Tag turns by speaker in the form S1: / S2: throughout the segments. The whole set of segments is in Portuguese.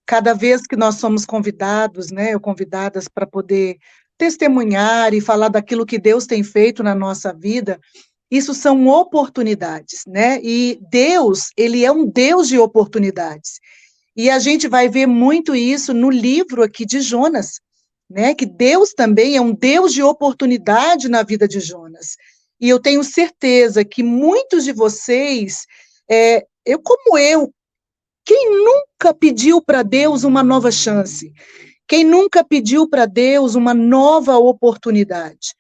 S1: Cada vez que nós somos convidados, né, ou convidadas para poder testemunhar e falar daquilo que Deus tem feito na nossa vida, isso são oportunidades, né? E Deus, ele é um Deus de oportunidades. E a gente vai ver muito isso no livro aqui de Jonas, né? Que Deus também é um Deus de oportunidade na vida de Jonas. E eu tenho certeza que muitos de vocês, como eu, quem nunca pediu para Deus uma nova chance? Quem nunca pediu para Deus uma nova oportunidade?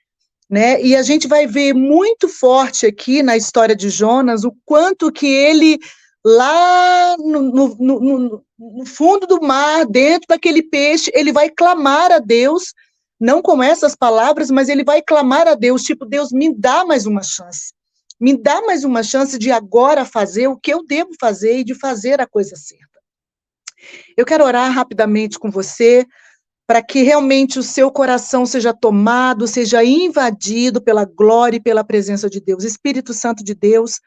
S1: Né? E a gente vai ver muito forte aqui na história de Jonas o quanto que ele, lá no fundo do mar, dentro daquele peixe, ele vai clamar a Deus, não com essas palavras, mas ele vai clamar a Deus, tipo, Deus, me dá mais uma chance. Me dá mais uma chance de agora fazer o que eu devo fazer e de fazer a coisa certa. Eu quero orar rapidamente com você, para que realmente o seu coração seja tomado, seja invadido pela glória e pela presença de Deus. Espírito Santo de Deus,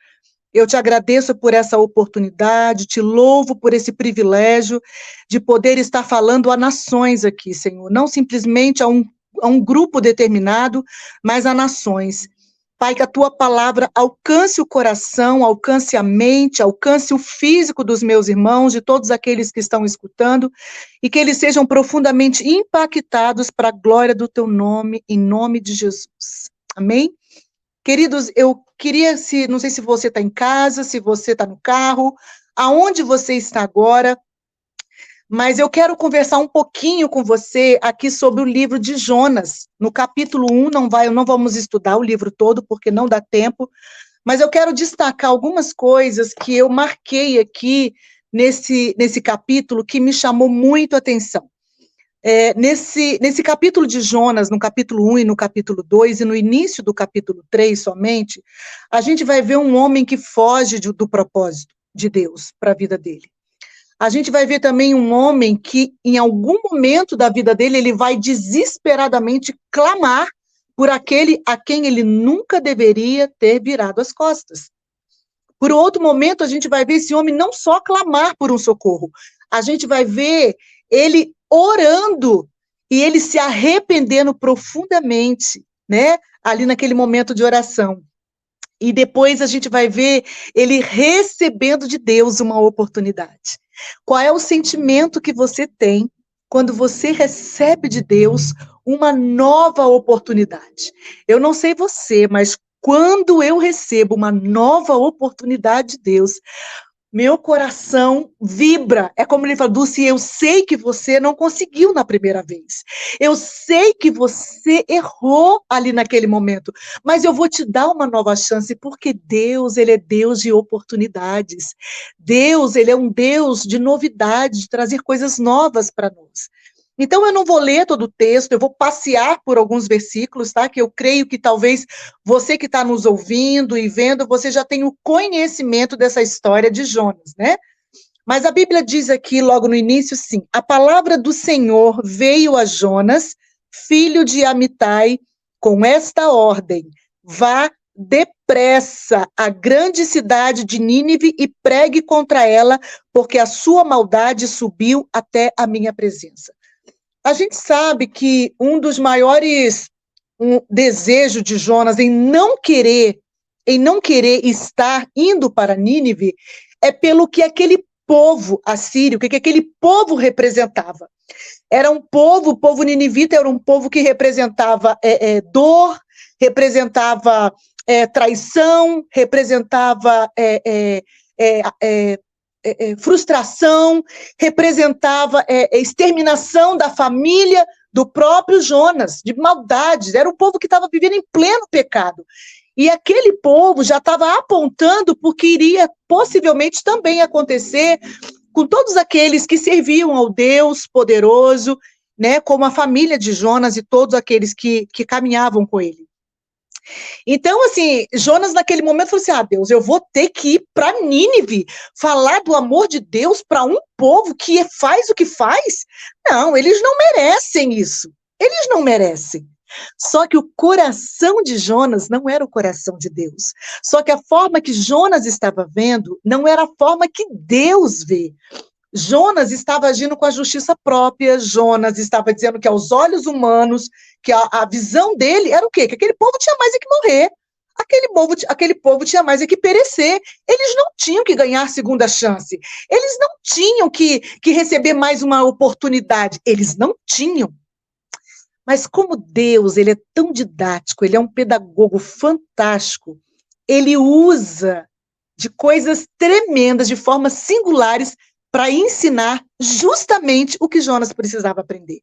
S1: eu te agradeço por essa oportunidade, te louvo por esse privilégio de poder estar falando a nações aqui, Senhor, não simplesmente a um grupo determinado, mas a nações. Pai, que a tua palavra alcance o coração, alcance a mente, alcance o físico dos meus irmãos, de todos aqueles que estão escutando, e que eles sejam profundamente impactados para a glória do teu nome, em nome de Jesus. Amém? Queridos, eu queria, não sei se você está em casa, se você está no carro, aonde você está agora, mas eu quero conversar um pouquinho com você aqui sobre o livro de Jonas. No capítulo 1, não vamos estudar o livro todo, porque não dá tempo, mas eu quero destacar algumas coisas que eu marquei aqui nesse capítulo que me chamou muito a atenção. Nesse capítulo de Jonas, no capítulo 1 e no capítulo 2, e no início do capítulo 3 somente, a gente vai ver um homem que foge do propósito de Deus para a vida dele. A gente vai ver também um homem que, em algum momento da vida dele, ele vai desesperadamente clamar por aquele a quem ele nunca deveria ter virado as costas. Por outro momento, a gente vai ver esse homem não só clamar por um socorro, a gente vai ver ele orando e ele se arrependendo profundamente, né? Ali naquele momento de oração. E depois a gente vai ver ele recebendo de Deus uma oportunidade. Qual é o sentimento que você tem quando você recebe de Deus uma nova oportunidade? Eu não sei você, mas quando eu recebo uma nova oportunidade de Deus, meu coração vibra. É como ele fala, Dulce, eu sei que você não conseguiu na primeira vez. Eu sei que você errou ali naquele momento, mas eu vou te dar uma nova chance, porque Deus, ele é Deus de oportunidades. Deus, ele é um Deus de novidades, de trazer coisas novas para nós. Então, eu não vou ler todo o texto, eu vou passear por alguns versículos, tá? Que eu creio que talvez você que está nos ouvindo e vendo, você já tenha o conhecimento dessa história de Jonas, né? Mas a Bíblia diz aqui, logo no início, sim, a palavra do Senhor veio a Jonas, filho de Amitai, com esta ordem: vá depressa à grande cidade de Nínive e pregue contra ela, porque a sua maldade subiu até a minha presença. A gente sabe que um dos maiores desejos de Jonas em não querer estar indo para Nínive é pelo que aquele povo assírio, que aquele povo representava. Era um povo, o povo ninivita era um povo que representava dor, representava traição, representava frustração, representava exterminação da família do próprio Jonas, de maldades. Era um povo que estava vivendo em pleno pecado. E aquele povo já estava apontando para o que iria possivelmente também acontecer com todos aqueles que serviam ao Deus poderoso, né, como a família de Jonas e todos aqueles que caminhavam com ele. Então, assim, Jonas naquele momento falou assim, Deus, eu vou ter que ir para Nínive, falar do amor de Deus para um povo que faz o que faz? Não, eles não merecem isso. Eles não merecem. Só que o coração de Jonas não era o coração de Deus. Só que a forma que Jonas estava vendo não era a forma que Deus vê. Jonas estava agindo com a justiça própria, Jonas estava dizendo que aos olhos humanos, que a visão dele era o quê? Que aquele povo tinha mais é que morrer, aquele povo tinha mais é que perecer, eles não tinham que ganhar segunda chance, eles não tinham que receber mais uma oportunidade, eles não tinham. Mas como Deus, ele é tão didático, ele é um pedagogo fantástico, ele usa de coisas tremendas, de formas singulares, para ensinar justamente o que Jonas precisava aprender.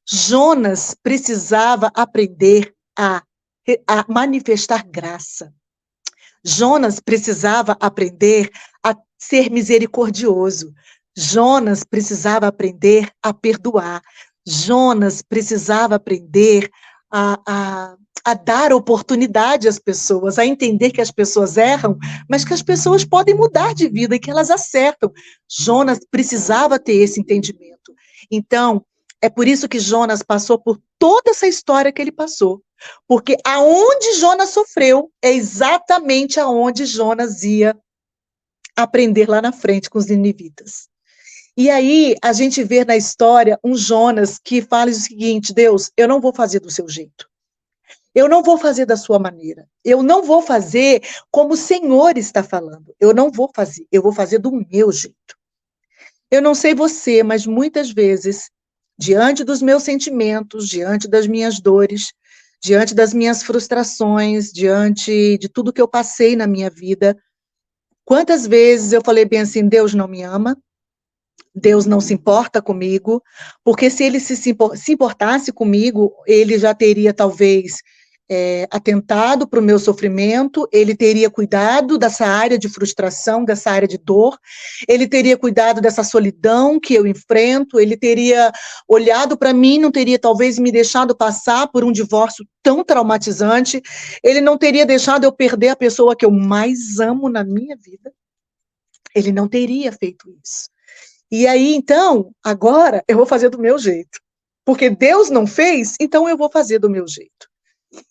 S1: Jonas precisava aprender a manifestar graça. Jonas precisava aprender a ser misericordioso. Jonas precisava aprender a perdoar. Jonas precisava aprender a dar oportunidade às pessoas, a entender que as pessoas erram, mas que as pessoas podem mudar de vida e que elas acertam. Jonas precisava ter esse entendimento. Então, é por isso que Jonas passou por toda essa história que ele passou. Porque aonde Jonas sofreu é exatamente aonde Jonas ia aprender lá na frente com os ninivitas. E aí a gente vê na história um Jonas que fala o seguinte: Deus, eu não vou fazer do seu jeito. Eu não vou fazer da sua maneira. Eu não vou fazer como o Senhor está falando. Eu não vou fazer. Eu vou fazer do meu jeito. Eu não sei você, mas muitas vezes, diante dos meus sentimentos, diante das minhas dores, diante das minhas frustrações, diante de tudo que eu passei na minha vida, quantas vezes eu falei bem assim: Deus não me ama, Deus não se importa comigo, porque se ele se importasse comigo, ele já teria talvez atentado para o meu sofrimento, ele teria cuidado dessa área de frustração, dessa área de dor, ele teria cuidado dessa solidão que eu enfrento, ele teria olhado para mim, não teria talvez me deixado passar por um divórcio tão traumatizante, ele não teria deixado eu perder a pessoa que eu mais amo na minha vida, ele não teria feito isso. E aí, então, agora eu vou fazer do meu jeito, porque Deus não fez, então eu vou fazer do meu jeito.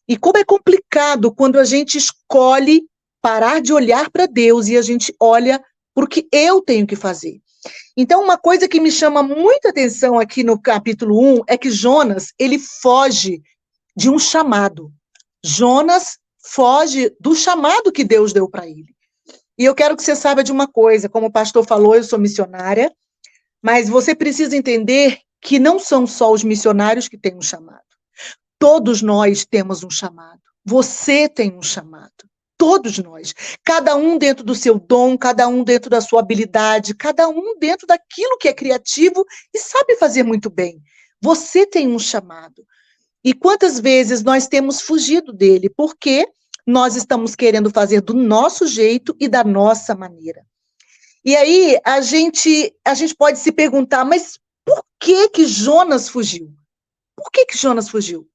S1: E como é complicado quando a gente escolhe parar de olhar para Deus e a gente olha para o que eu tenho que fazer. Então, uma coisa que me chama muita atenção aqui no capítulo 1 é que Jonas, ele foge de um chamado. Jonas foge do chamado que Deus deu para ele. E eu quero que você saiba de uma coisa, como o pastor falou, eu sou missionária, mas você precisa entender que não são só os missionários que têm um chamado. Todos nós temos um chamado. Você tem um chamado. Todos nós. Cada um dentro do seu dom, cada um dentro da sua habilidade, cada um dentro daquilo que é criativo e sabe fazer muito bem. Você tem um chamado. E quantas vezes nós temos fugido dele? Porque nós estamos querendo fazer do nosso jeito e da nossa maneira. E aí a gente pode se perguntar, mas por que Jonas fugiu? Por que Jonas fugiu?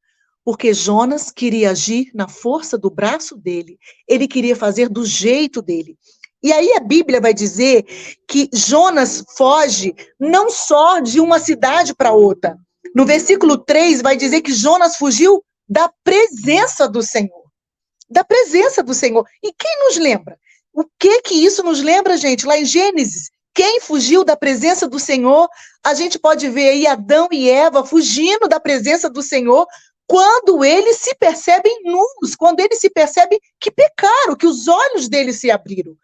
S1: Porque Jonas queria agir na força do braço dele, ele queria fazer do jeito dele. E aí a Bíblia vai dizer que Jonas foge não só de uma cidade para outra. No versículo 3 vai dizer que Jonas fugiu da presença do Senhor. Da presença do Senhor. E quem nos lembra? O que isso nos lembra, gente? Lá em Gênesis, quem fugiu da presença do Senhor? A gente pode ver aí Adão e Eva fugindo da presença do Senhor, quando eles se percebem nus, quando eles se percebem que pecaram, que os olhos deles se abriram.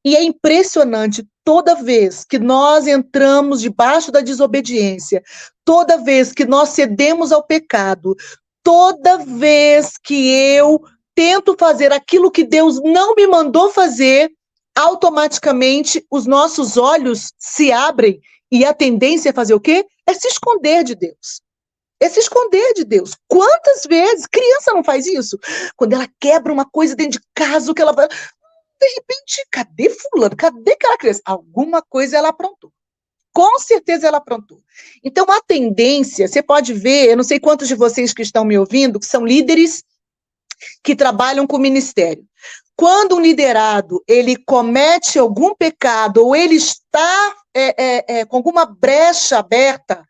S1: E é impressionante, toda vez que nós entramos debaixo da desobediência, toda vez que nós cedemos ao pecado, toda vez que eu tento fazer aquilo que Deus não me mandou fazer, automaticamente os nossos olhos se abrem e a tendência é fazer o quê? É se esconder de Deus. É se esconder de Deus. Quantas vezes? Criança não faz isso? Quando ela quebra uma coisa dentro de casa, que ela vai... De repente, cadê fulano? Cadê aquela criança? Alguma coisa ela aprontou. Com certeza ela aprontou. Então, a tendência, você pode ver, eu não sei quantos de vocês que estão me ouvindo, que são líderes que trabalham com ministério. Quando um liderado, ele comete algum pecado, ou ele está com alguma brecha aberta,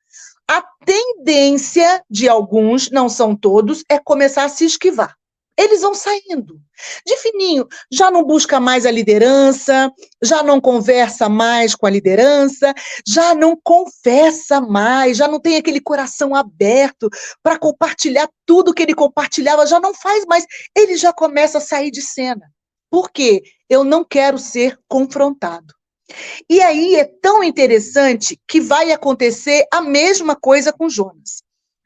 S1: a tendência de alguns, não são todos, é começar a se esquivar. eles vão saindo. De fininho, já não busca mais a liderança, já não conversa mais com a liderança, já não confessa mais, já não tem aquele coração aberto para compartilhar tudo que ele compartilhava, já não faz mais. Ele já começa a sair de cena. Por quê? Eu não quero ser confrontado. E aí é tão interessante que vai acontecer a mesma coisa com Jonas.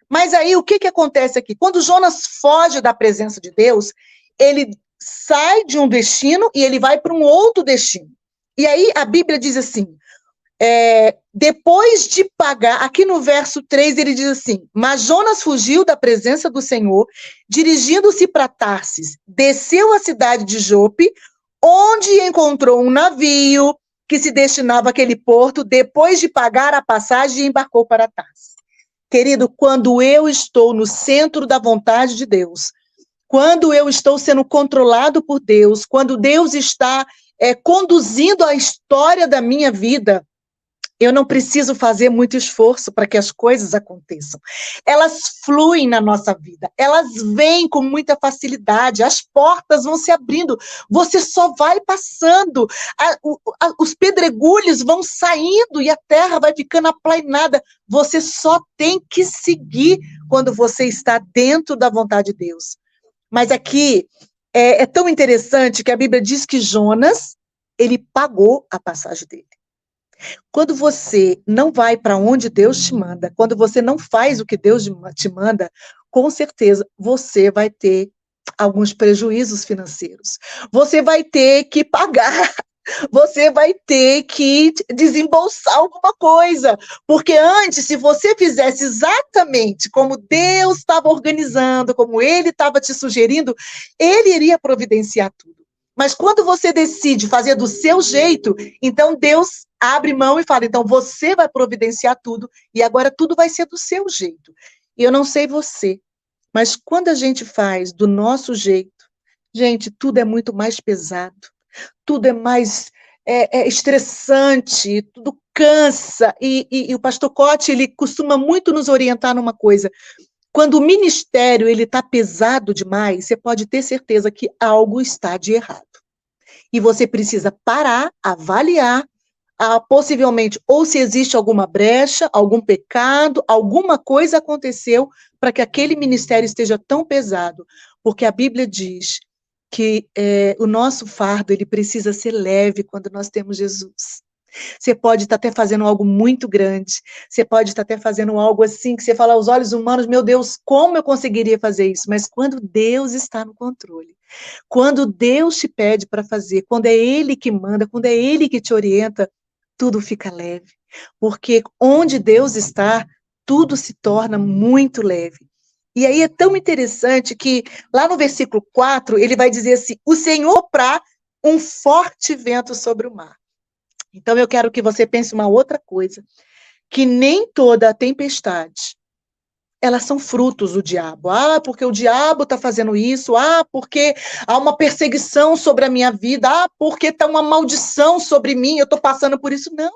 S1: Mas aí o que acontece aqui? Quando Jonas foge da presença de Deus, ele sai de um destino e ele vai para um outro destino. E aí a Bíblia diz assim, depois de pagar, aqui no verso 3 ele diz assim, mas Jonas fugiu da presença do Senhor, dirigindo-se para Tarsis, desceu à cidade de Jope, onde encontrou um navio que se destinava àquele porto, depois de pagar a passagem, embarcou para Tarsis. Querido, quando eu estou no centro da vontade de Deus, quando eu estou sendo controlado por Deus, quando Deus está conduzindo a história da minha vida, eu não preciso fazer muito esforço para que as coisas aconteçam. Elas fluem na nossa vida, elas vêm com muita facilidade, as portas vão se abrindo, você só vai passando, os pedregulhos vão saindo e a terra vai ficando aplainada. Você só tem que seguir quando você está dentro da vontade de Deus. Mas aqui é tão interessante que a Bíblia diz que Jonas, ele pagou a passagem dele. Quando você não vai para onde Deus te manda, quando você não faz o que Deus te manda, com certeza você vai ter alguns prejuízos financeiros. Você vai ter que pagar, você vai ter que desembolsar alguma coisa. Porque antes, se você fizesse exatamente como Deus estava organizando, como Ele estava te sugerindo, Ele iria providenciar tudo. Mas quando você decide fazer do seu jeito, então Deus abre mão e fala, então você vai providenciar tudo, e agora tudo vai ser do seu jeito. E eu não sei você, mas quando a gente faz do nosso jeito, gente, tudo é muito mais pesado, tudo é mais estressante, tudo cansa, e o pastor Cote, ele costuma muito nos orientar numa coisa, quando o ministério ele está pesado demais, você pode ter certeza que algo está de errado. E você precisa parar, avaliar, possivelmente, ou se existe alguma brecha, algum pecado, alguma coisa aconteceu para que aquele ministério esteja tão pesado. Porque a Bíblia diz que o nosso fardo ele precisa ser leve quando nós temos Jesus. Você pode estar até fazendo algo muito grande, você pode estar até fazendo algo assim, que você fala aos olhos humanos, meu Deus, como eu conseguiria fazer isso? Mas quando Deus está no controle, quando Deus te pede para fazer, quando é Ele que manda, quando é Ele que te orienta, tudo fica leve. Porque onde Deus está, tudo se torna muito leve. E aí é tão interessante que lá no versículo 4, ele vai dizer assim, o Senhor sopra um forte vento sobre o mar. Então, eu quero que você pense uma outra coisa, que nem toda a tempestade, elas são frutos do diabo. Porque o diabo está fazendo isso, porque há uma perseguição sobre a minha vida, porque está uma maldição sobre mim, eu estou passando por isso. Não.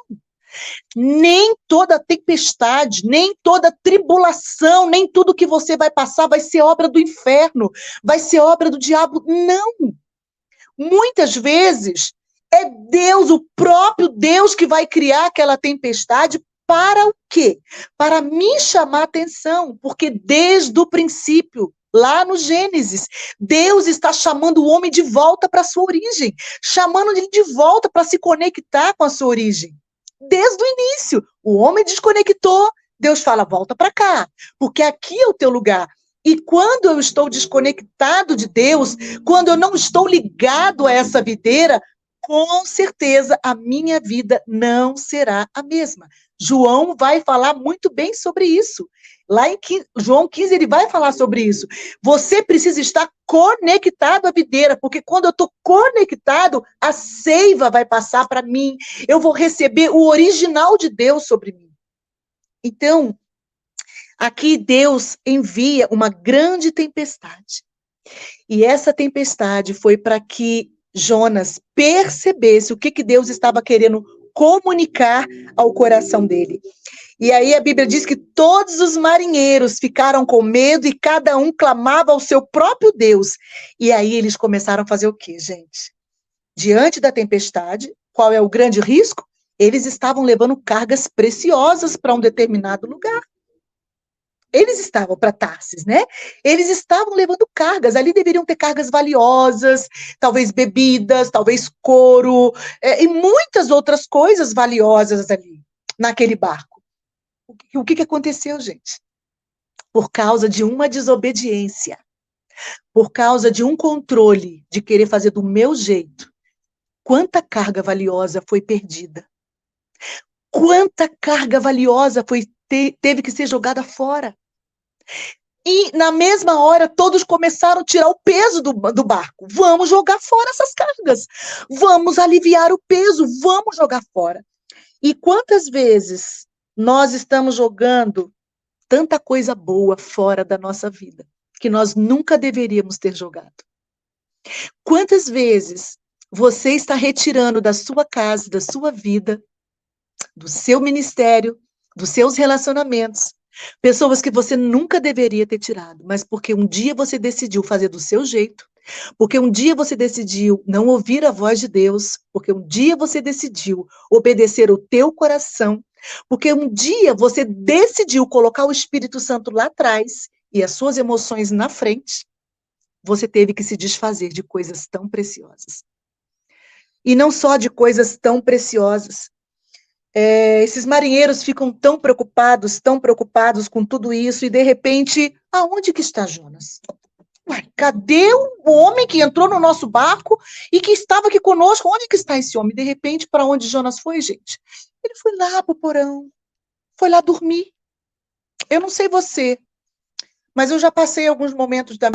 S1: Nem toda tempestade, nem toda tribulação, nem tudo que você vai passar vai ser obra do inferno, vai ser obra do diabo. Não. Muitas vezes, é Deus, o próprio Deus que vai criar aquela tempestade para o quê? Para me chamar a atenção, porque desde o princípio, lá no Gênesis, Deus está chamando o homem de volta para a sua origem, chamando ele de volta para se conectar com a sua origem. Desde o início, o homem desconectou, Deus fala, volta para cá, porque aqui é o teu lugar. E quando eu estou desconectado de Deus, quando eu não estou ligado a essa videira, com certeza a minha vida não será a mesma. João vai falar muito bem sobre isso. Lá em João 15, ele vai falar sobre isso. Você precisa estar conectado à videira, porque quando eu estou conectado, a seiva vai passar para mim. Eu vou receber o original de Deus sobre mim. Então, aqui Deus envia uma grande tempestade. E essa tempestade foi para que Jonas percebesse o que Deus estava querendo comunicar ao coração dele. E aí a Bíblia diz que todos os marinheiros ficaram com medo e cada um clamava ao seu próprio Deus. E aí eles começaram a fazer o quê, gente? Diante da tempestade, qual é o grande risco? Eles estavam levando cargas preciosas para um determinado lugar. Eles estavam para Tarsis, né? Eles estavam levando cargas. Ali deveriam ter cargas valiosas, talvez bebidas, talvez couro, e muitas outras coisas valiosas ali, naquele barco. O que aconteceu, gente? Por causa de uma desobediência, por causa de um controle, de querer fazer do meu jeito, quanta carga valiosa foi perdida? Quanta carga valiosa teve que ser jogada fora? E, na mesma hora, todos começaram a tirar o peso do barco. Vamos jogar fora essas cargas. Vamos aliviar o peso. Vamos jogar fora. E quantas vezes nós estamos jogando tanta coisa boa fora da nossa vida, que nós nunca deveríamos ter jogado? Quantas vezes você está retirando da sua casa, da sua vida, do seu ministério, dos seus relacionamentos, pessoas que você nunca deveria ter tirado, mas porque um dia você decidiu fazer do seu jeito, porque um dia você decidiu não ouvir a voz de Deus, porque um dia você decidiu obedecer o teu coração, porque um dia você decidiu colocar o Espírito Santo lá atrás e as suas emoções na frente, você teve que se desfazer de coisas tão preciosas. E não só de coisas tão preciosas. Esses marinheiros ficam tão preocupados com tudo isso, e de repente, aonde que está Jonas? Ué, cadê o homem que entrou no nosso barco e que estava aqui conosco? Onde que está esse homem? De repente, para onde Jonas foi, gente? Ele foi lá para o porão, foi lá dormir. Eu não sei você, mas eu já passei alguns momentos da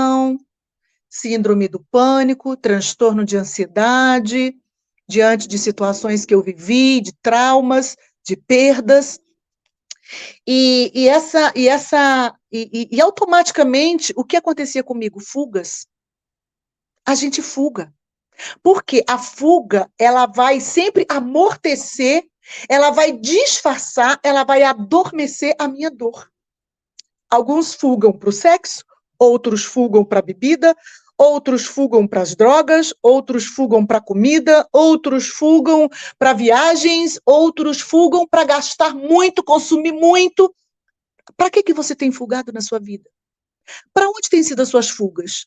S1: síndrome do pânico, transtorno de ansiedade, diante de situações que eu vivi, de traumas, de perdas, e automaticamente, o que acontecia comigo? Fugas. A gente fuga. Porque a fuga, ela vai sempre amortecer, ela vai disfarçar, ela vai adormecer a minha dor. Alguns fugam para o sexo, outros fugam para a bebida, outros fugam para as drogas, outros fugam para a comida, outros fugam para viagens, outros fugam para gastar muito, consumir muito. Para que você tem fugado na sua vida? Para onde têm sido as suas fugas?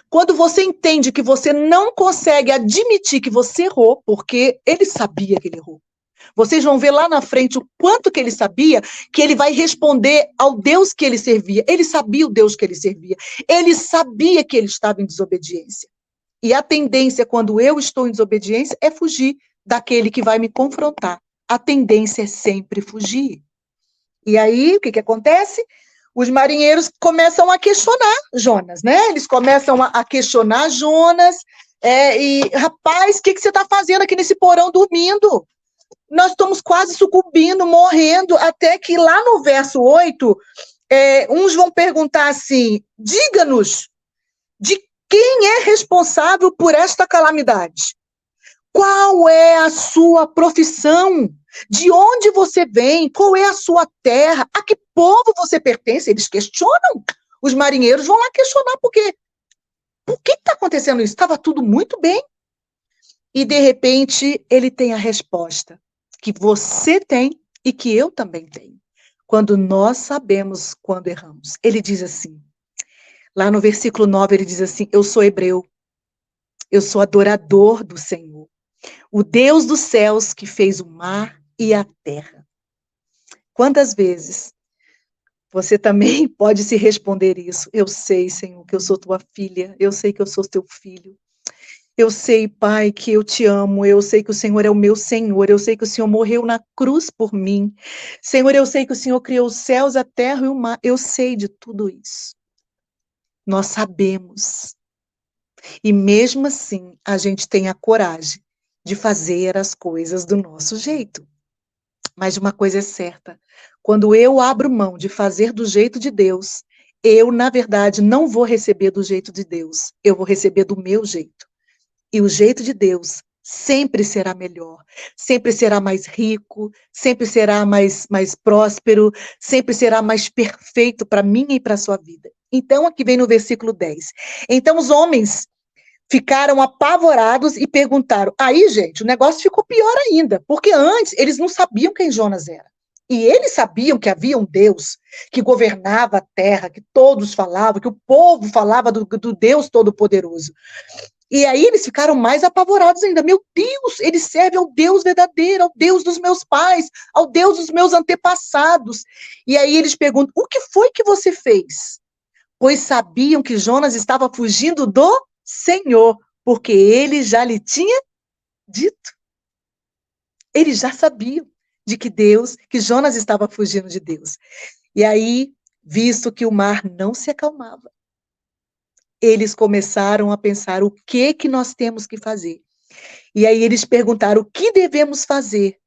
S1: Quando você entende que você não consegue admitir que você errou, porque ele sabia que ele errou. Vocês vão ver lá na frente o quanto que ele sabia, que ele vai responder ao Deus que ele servia. Ele sabia o Deus que ele servia. Ele sabia que ele estava em desobediência. E a tendência, quando eu estou em desobediência, é fugir daquele que vai me confrontar. A tendência é sempre fugir. E aí, o que acontece? Os marinheiros começam a questionar Jonas, né? Eles começam a questionar Jonas. Rapaz, o que você está fazendo aqui nesse porão dormindo? Nós estamos quase sucumbindo, morrendo, até que lá no verso 8, uns vão perguntar assim, diga-nos, de quem é responsável por esta calamidade? Qual é a sua profissão? De onde você vem? Qual é a sua terra? A que povo você pertence? Eles questionam. Os marinheiros vão lá questionar, por quê? Por que está acontecendo isso? Estava tudo muito bem. E, de repente, ele tem a resposta que você tem e que eu também tenho. Quando nós sabemos quando erramos. Ele diz assim, lá no versículo 9, ele diz assim, eu sou hebreu, eu sou adorador do Senhor, o Deus dos céus que fez o mar e a terra. Quantas vezes você também pode se responder isso? Eu sei, Senhor, que eu sou tua filha, eu sei que eu sou teu filho. Eu sei, Pai, que eu te amo, eu sei que o Senhor é o meu Senhor, eu sei que o Senhor morreu na cruz por mim. Senhor, eu sei que o Senhor criou os céus, a terra e o mar, eu sei de tudo isso. Nós sabemos. E mesmo assim, a gente tem a coragem de fazer as coisas do nosso jeito. Mas uma coisa é certa, quando eu abro mão de fazer do jeito de Deus, eu, na verdade, não vou receber do jeito de Deus, eu vou receber do meu jeito. E o jeito de Deus sempre será melhor, sempre será mais rico, sempre será mais próspero, sempre será mais perfeito para mim e para a sua vida. Então, aqui vem no versículo 10. Então, os homens ficaram apavorados e perguntaram. Aí, gente, o negócio ficou pior ainda, porque antes eles não sabiam quem Jonas era. E eles sabiam que havia um Deus que governava a terra, que todos falavam, que o povo falava do Deus Todo-Poderoso. E aí eles ficaram mais apavorados ainda. Meu Deus, eles servem ao Deus verdadeiro, ao Deus dos meus pais, ao Deus dos meus antepassados. E aí eles perguntam, o que foi que você fez? Pois sabiam que Jonas estava fugindo do Senhor, porque ele já lhe tinha dito. Eles já sabiam de que Jonas estava fugindo de Deus. E aí, visto que o mar não se acalmava, eles começaram a pensar o que nós temos que fazer. E aí eles perguntaram o que devemos fazer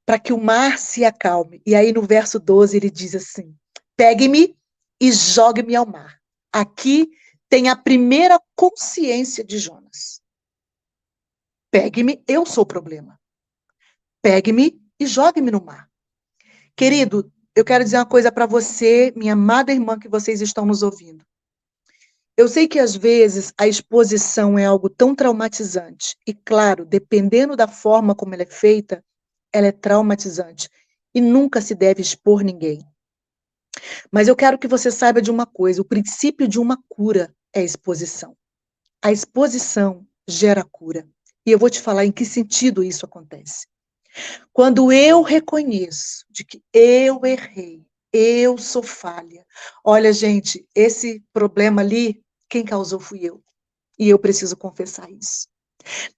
S1: para que o mar se acalme. E aí no verso 12 ele diz assim, pegue-me e jogue-me ao mar. Aqui tem a primeira consciência de Jonas. Pegue-me, eu sou o problema. Pegue-me e jogue-me no mar. Querido, eu quero dizer uma coisa para você, minha amada irmã, que vocês estão nos ouvindo. Eu sei que às vezes a exposição é algo tão traumatizante. E claro, dependendo da forma como ela é feita, ela é traumatizante. E nunca se deve expor ninguém. Mas eu quero que você saiba de uma coisa, o princípio de uma cura é a exposição. A exposição gera cura. E eu vou te falar em que sentido isso acontece. Quando eu reconheço de que eu errei, eu sou falha. Olha, gente, esse problema ali, quem causou fui eu. E eu preciso confessar isso.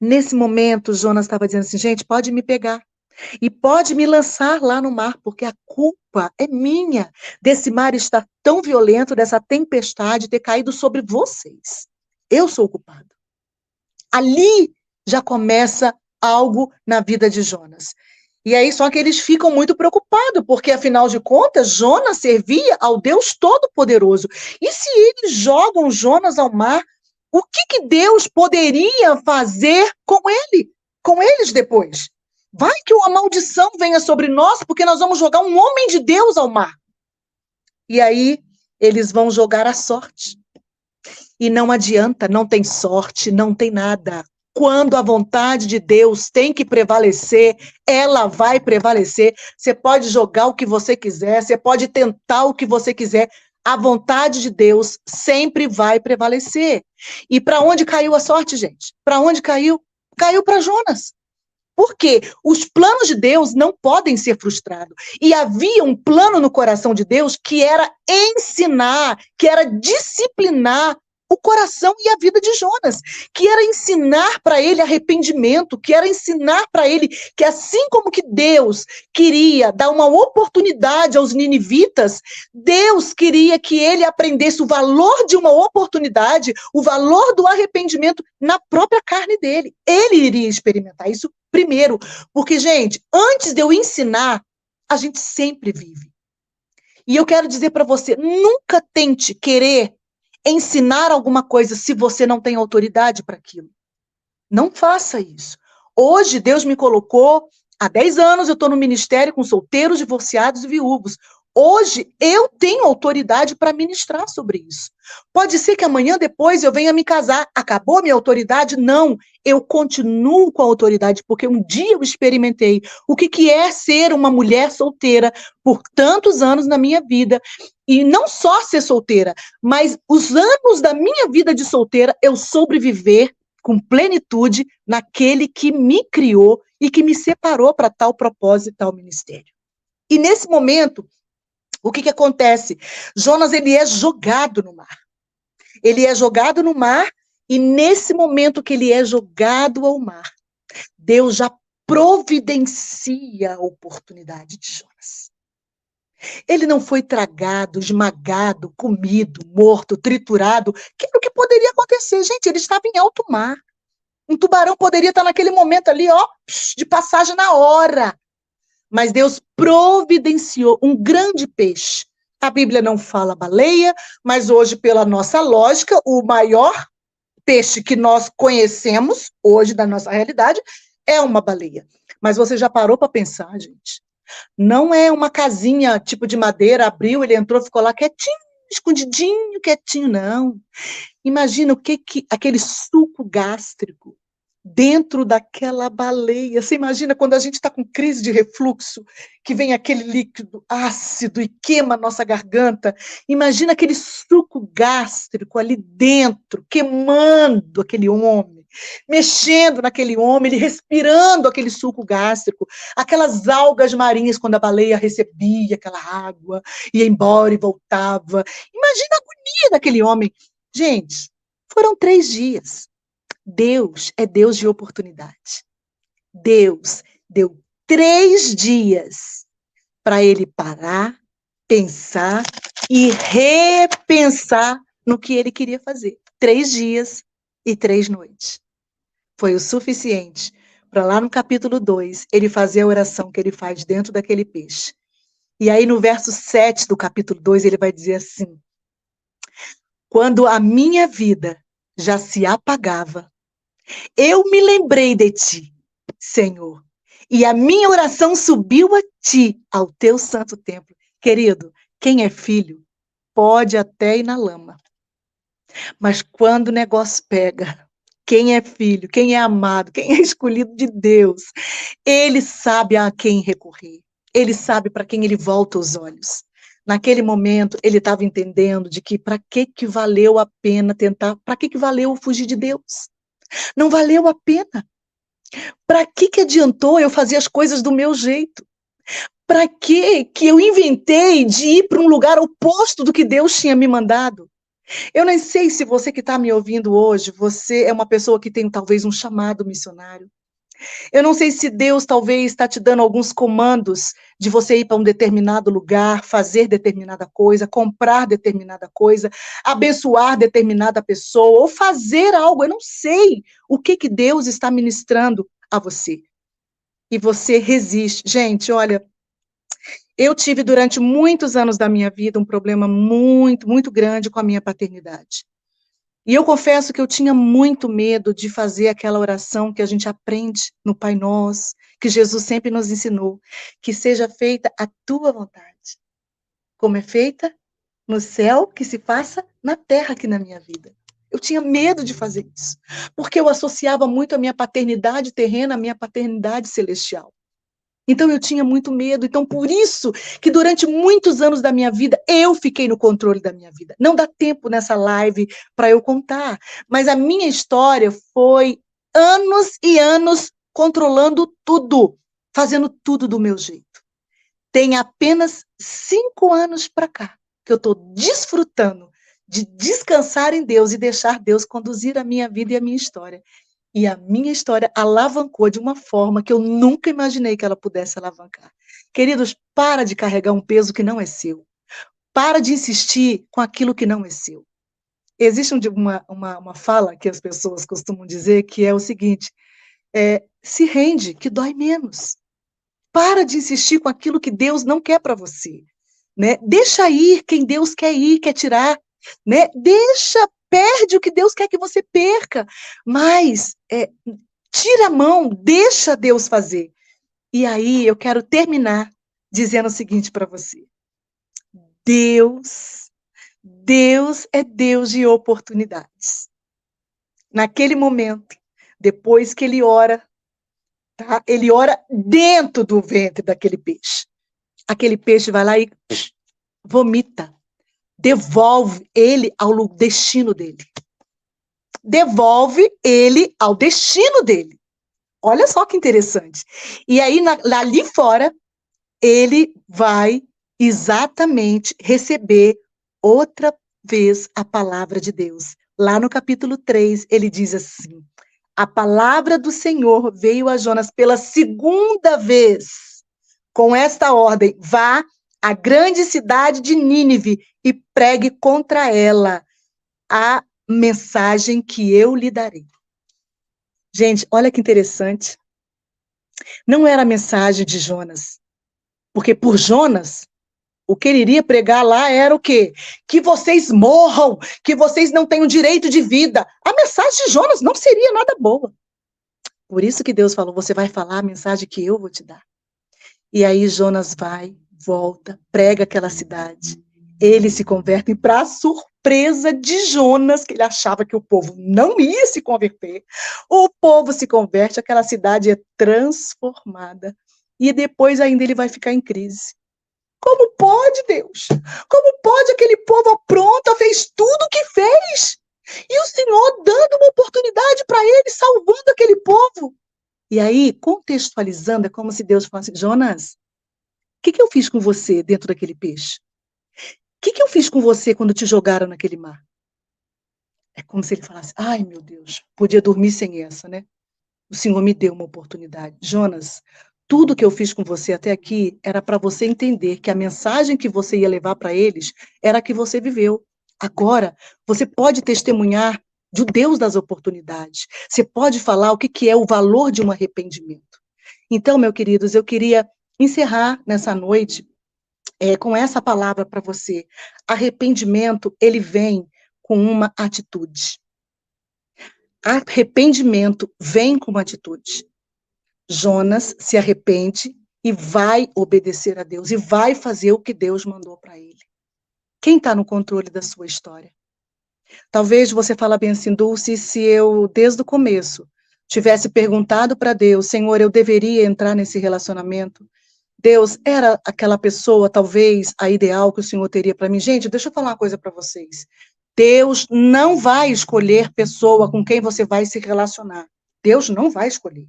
S1: Nesse momento, Jonas estava dizendo assim, gente, pode me pegar. E pode me lançar lá no mar, porque a culpa é minha desse mar estar tão violento, dessa tempestade ter caído sobre vocês. Eu sou o culpado. Ali já começa algo na vida de Jonas. E aí só que eles ficam muito preocupados, porque afinal de contas, Jonas servia ao Deus Todo-Poderoso. E se eles jogam Jonas ao mar, o que Deus poderia fazer com eles depois? Vai que uma maldição venha sobre nós, porque nós vamos jogar um homem de Deus ao mar. E aí eles vão jogar a sorte. E não adianta, não tem sorte, não tem nada. Quando a vontade de Deus tem que prevalecer, ela vai prevalecer. Você pode jogar o que você quiser, você pode tentar o que você quiser. A vontade de Deus sempre vai prevalecer. E para onde caiu a sorte, gente? Para onde caiu? Caiu para Jonas. Porque os planos de Deus não podem ser frustrados. E havia um plano no coração de Deus que era ensinar, que era disciplinar o coração e a vida de Jonas, que era ensinar para ele arrependimento, que era ensinar para ele que assim como que Deus queria dar uma oportunidade aos ninivitas, Deus queria que ele aprendesse o valor de uma oportunidade, o valor do arrependimento na própria carne dele. Ele iria experimentar isso primeiro, porque, gente, antes de eu ensinar, a gente sempre vive. E eu quero dizer para você, nunca tente querer ensinar alguma coisa se você não tem autoridade para aquilo. Não faça isso. Hoje, Deus me colocou, há 10 anos eu estou no ministério com solteiros, divorciados e viúvos. Hoje, eu tenho autoridade para ministrar sobre isso. Pode ser que amanhã, depois, eu venha me casar. Acabou a minha autoridade? Não. Eu continuo com a autoridade, porque um dia eu experimentei o que é ser uma mulher solteira por tantos anos na minha vida. E não só ser solteira, mas os anos da minha vida de solteira, eu sobreviver com plenitude naquele que me criou e que me separou para tal propósito e tal ministério. E nesse momento, o que acontece? Jonas, ele é jogado no mar. Ele é jogado no mar e nesse momento que ele é jogado ao mar, Deus já providencia a oportunidade de Jonas. Ele não foi tragado, esmagado, comido, morto, triturado, que era o que poderia acontecer. Gente, ele estava em alto mar. Um tubarão poderia estar naquele momento ali, ó, de passagem na hora. Mas Deus providenciou um grande peixe. A Bíblia não fala baleia, mas hoje, pela nossa lógica, o maior peixe que nós conhecemos hoje da nossa realidade é uma baleia. Mas você já parou para pensar, gente? Não é uma casinha tipo de madeira, abriu, ele entrou, ficou lá quietinho, escondidinho, quietinho, não. Imagina o que aquele suco gástrico dentro daquela baleia. Você imagina quando a gente está com crise de refluxo, que vem aquele líquido ácido e queima a nossa garganta. Imagina aquele suco gástrico ali dentro, queimando aquele homem, mexendo naquele homem, ele respirando aquele suco gástrico, aquelas algas marinhas quando a baleia recebia aquela água, ia embora e voltava. Imagina a agonia daquele homem. Gente, foram 3 dias. Deus é Deus de oportunidade. Deus deu 3 dias para ele parar, pensar e repensar no que ele queria fazer. 3 dias e 3 noites. Foi o suficiente para lá no capítulo 2, ele fazer a oração que ele faz dentro daquele peixe. E aí no verso 7 do capítulo 2, ele vai dizer assim: quando a minha vida já se apagava, eu me lembrei de ti, Senhor, e a minha oração subiu a ti, ao teu santo templo. Querido, quem é filho pode até ir na lama, mas quando o negócio pega, quem é filho, quem é amado, quem é escolhido de Deus, ele sabe a quem recorrer, ele sabe para quem ele volta os olhos. Naquele momento, ele estava entendendo de que para que valeu a pena tentar, para que valeu fugir de Deus? Não valeu a pena. Para que adiantou eu fazer as coisas do meu jeito? Para que eu inventei de ir para um lugar oposto do que Deus tinha me mandado? Eu nem sei se você que está me ouvindo hoje, você é uma pessoa que tem talvez um chamado missionário. Eu não sei se Deus talvez está te dando alguns comandos de você ir para um determinado lugar, fazer determinada coisa, comprar determinada coisa, abençoar determinada pessoa, ou fazer algo. Eu não sei o que Deus está ministrando a você. E você resiste. Gente, olha, eu tive durante muitos anos da minha vida um problema muito, muito grande com a minha paternidade. E eu confesso que eu tinha muito medo de fazer aquela oração que a gente aprende no Pai Nosso, que Jesus sempre nos ensinou, que seja feita a tua vontade, como é feita no céu, que se faça na terra aqui na minha vida. Eu tinha medo de fazer isso, porque eu associava muito a minha paternidade terrena à minha paternidade celestial. Então eu tinha muito medo, então por isso que durante muitos anos da minha vida eu fiquei no controle da minha vida. Não dá tempo nessa live para eu contar, mas a minha história foi anos e anos controlando tudo, fazendo tudo do meu jeito. Tem apenas 5 anos para cá que eu estou desfrutando de descansar em Deus e deixar Deus conduzir a minha vida e a minha história. E a minha história alavancou de uma forma que eu nunca imaginei que ela pudesse alavancar. Queridos, para de carregar um peso que não é seu. Para de insistir com aquilo que não é seu. Existe uma fala que as pessoas costumam dizer que é o seguinte, se rende, que dói menos. Para de insistir com aquilo que Deus não quer para você. Né? Deixa ir quem Deus quer ir, quer tirar. Né? Perde o que Deus quer que você perca, mas tira a mão, deixa Deus fazer. E aí eu quero terminar dizendo o seguinte para você: Deus é Deus de oportunidades. Naquele momento, depois que ele ora, tá? Ele ora dentro do ventre daquele peixe. Aquele peixe vai lá e vomita, devolve ele ao destino dele. Devolve ele ao destino dele. Olha só que interessante. E aí, ali fora, ele vai exatamente receber outra vez a palavra de Deus. Lá no capítulo 3, ele diz assim: a palavra do Senhor veio a Jonas pela 2ª vez, com esta ordem: vá à grande cidade de Nínive e pregue contra ela a mensagem que eu lhe darei. Gente, olha que interessante. Não era a mensagem de Jonas, porque por Jonas, O que ele iria pregar lá era o quê? Que vocês morram, que vocês não têm o direito de vida. A mensagem de Jonas não seria nada boa. Por isso que Deus falou, você vai falar a mensagem que eu vou te dar. E aí Jonas vai, volta, prega aquela cidade. Eles se convertem para a surpresa de Jonas, que ele achava que o povo não ia se converter. O povo se converte, aquela cidade é transformada. E depois ainda ele vai ficar em crise. Como pode, Deus? Como pode aquele povo apronta, fez tudo o que fez? E o Senhor dando uma oportunidade para ele, salvando aquele povo. E aí, contextualizando, é como se Deus falasse, Jonas, o que eu fiz com você dentro daquele peixe? O que eu fiz com você quando te jogaram naquele mar? É como se ele falasse, ai meu Deus, podia dormir sem essa, né? O Senhor me deu uma oportunidade. Jonas, tudo que eu fiz com você até aqui era para você entender que a mensagem que você ia levar para eles era a que você viveu. Agora, você pode testemunhar de Deus das oportunidades. Você pode falar o que é o valor de um arrependimento. Então, meus queridos, eu queria encerrar nessa noite com essa palavra para você. Arrependimento, ele vem com uma atitude. Arrependimento vem com uma atitude. Jonas se arrepende e vai obedecer a Deus, e vai fazer o que Deus mandou para ele. Quem está no controle da sua história? Talvez você fale bem assim, Dulce, se eu, desde o começo, tivesse perguntado para Deus, Senhor, eu deveria entrar nesse relacionamento? Deus era aquela pessoa, talvez, a ideal que o Senhor teria para mim? Gente, deixa eu falar uma coisa para vocês. Deus não vai escolher pessoa com quem você vai se relacionar. Deus não vai escolher.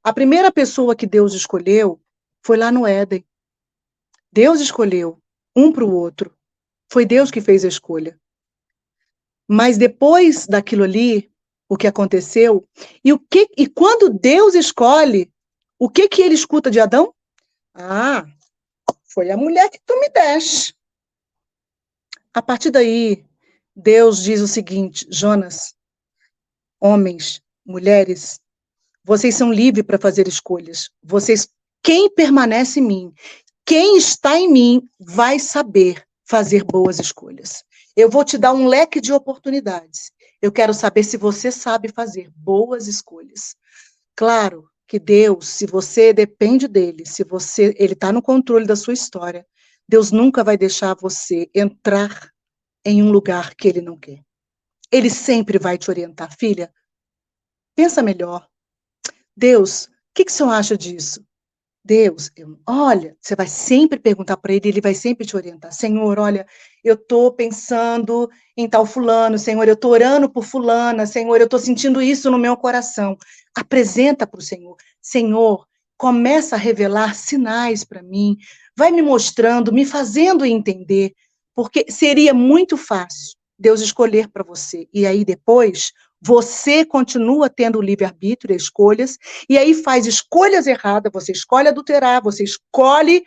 S1: A primeira pessoa que Deus escolheu foi lá no Éden. Deus escolheu um para o outro. Foi Deus que fez a escolha. Mas depois daquilo ali, o que aconteceu, e quando Deus escolhe, o que ele escuta de Adão? Ah, foi a mulher que tu me deste. A partir daí, Deus diz o seguinte, Jonas, homens, mulheres, vocês são livres para fazer escolhas. Quem permanece em mim, quem está em mim, vai saber fazer boas escolhas. Eu vou te dar um leque de oportunidades. Eu quero saber se você sabe fazer boas escolhas. Claro que Deus, se você depende dele, ele está no controle da sua história, Deus nunca vai deixar você entrar em um lugar que ele não quer. Ele sempre vai te orientar. Filha, pensa melhor. Deus, o que o senhor acha disso? Deus, olha, você vai sempre perguntar para ele vai sempre te orientar. Senhor, olha, eu estou pensando em tal fulano, Senhor, eu estou orando por fulana, Senhor, eu estou sentindo isso no meu coração. Apresenta para o Senhor. Senhor, começa a revelar sinais para mim, vai me mostrando, me fazendo entender, porque seria muito fácil Deus escolher para você. E aí depois, você continua tendo o livre-arbítrio, escolhas, e aí faz escolhas erradas, você escolhe adulterar, você escolhe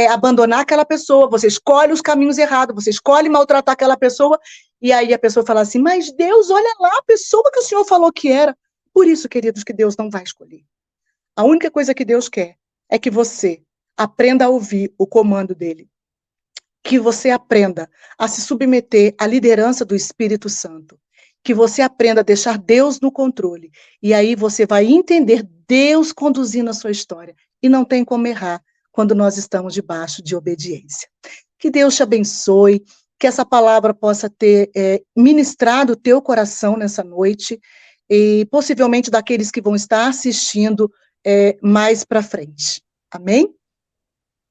S1: abandonar aquela pessoa, você escolhe os caminhos errados, você escolhe maltratar aquela pessoa, e aí a pessoa fala assim, mas Deus, olha lá a pessoa que o Senhor falou que era. Por isso, queridos, que Deus não vai escolher. A única coisa que Deus quer é que você aprenda a ouvir o comando dele, que você aprenda a se submeter à liderança do Espírito Santo, que você aprenda a deixar Deus no controle, e aí você vai entender Deus conduzindo a sua história, e não tem como errar quando nós estamos debaixo de obediência. Que Deus te abençoe, que essa palavra possa ter ministrado o teu coração nessa noite, e possivelmente daqueles que vão estar assistindo mais para frente. Amém?